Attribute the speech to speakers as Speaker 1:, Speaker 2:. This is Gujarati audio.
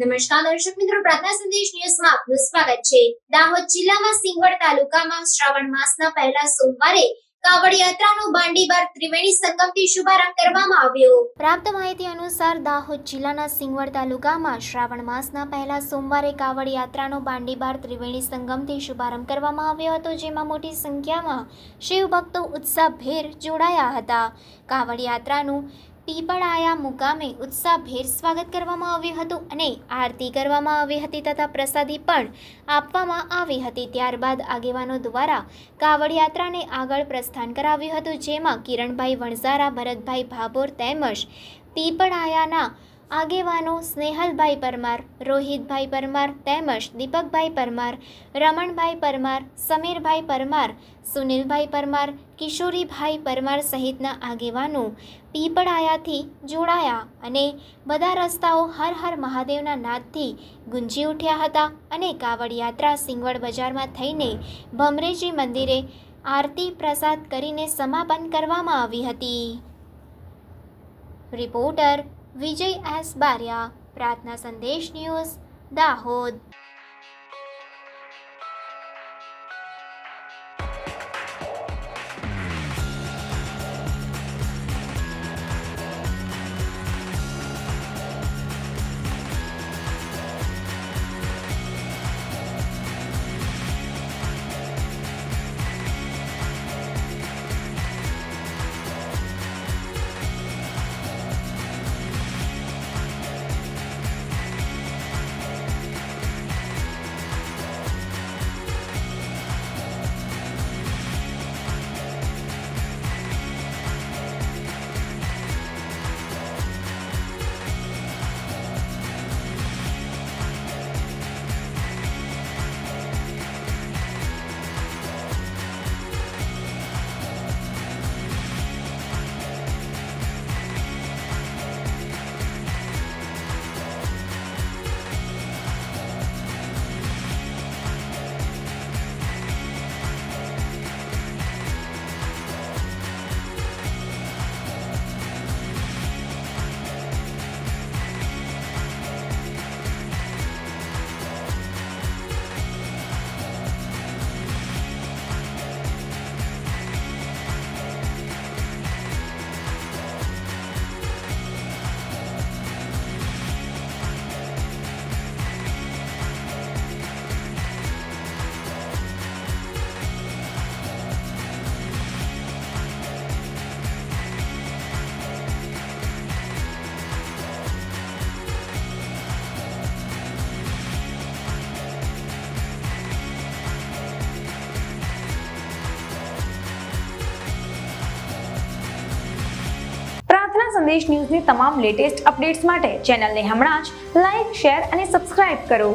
Speaker 1: નમસ્કાર દર્શક મિત્રો, પ્રાર્થના સંદેશ ન્યૂઝમાં આપનું સ્વાગત છે। દાહોદ જિલ્લામાં સિંગવડ તાલુકામાં શ્રાવણ માસના પહેલા સોમવારે કાવડ યાત્રાનો બાંડીબાર ત્રિવેણી સંગમથી શુભારંભ કરવામાં આવ્યો। પ્રાપ્ત માહિતી અનુસાર દાહોદ જિલ્લાના સિંગવડ તાલુકામાં શ્રાવણ માસના પહેલા સોમવારે કાવડ યાત્રાનો બાંડીબાર ત્રિવેણી સંગમથી શુભારંભ કરવામાં આવ્યો હતો, જેમાં મોટી સંખ્યામાં શિવ ભક્તો ઉત્સાહભેર જોડાયા હતા। કાવડ યાત્રાનું પીપળાયા મુકામે ઉત્સાહભેર સ્વાગત કરવામાં આવ્યું હતું અને આરતી કરવામાં આવી હતી તથા પ્રસાદી પણ આપવામાં આવી હતી। ત્યારબાદ આગેવાનો દ્વારા કાવડ યાત્રાને આગળ પ્રસ્થાન કરાવ્યું હતું, જેમાં કિરણભાઈ વણઝારા, ભરતભાઈ ભાભોર તેમજ પીપળાયાના આગેવાનો સ્નેહલભાઈ પરમાર, રોહિતભાઈ પરમાર તેમજ દીપકભાઈ પરમાર, રમણભાઈ પરમાર, સમીરભાઈ પરમાર, સુનિલભાઈ પરમાર, કિશોરીભાઈ પરમાર સહિતના આગેવાનો પીપળાયાથી જોડાયા અને બધા રસ્તાઓ હર હર મહાદેવના નાદથી ગુંજી ઉઠ્યા હતા અને કાવડ યાત્રા સિંગવડ બજારમાં થઈને ભમરેજી મંદિરે આરતી પ્રસાદ કરીને સમાપન કરવામાં આવી હતી। રિપોર્ટર વિજય એસ બારિયા, પ્રાર્થના સંદેશ ન્યૂઝ, દાહોદ।
Speaker 2: સંદેશ ન્યૂઝની તમામ લેટેસ્ટ અપડેટ્સ માટે ચેનલને હમણાં જ લાઇક, શેર અને સબસ્ક્રાઇબ કરો।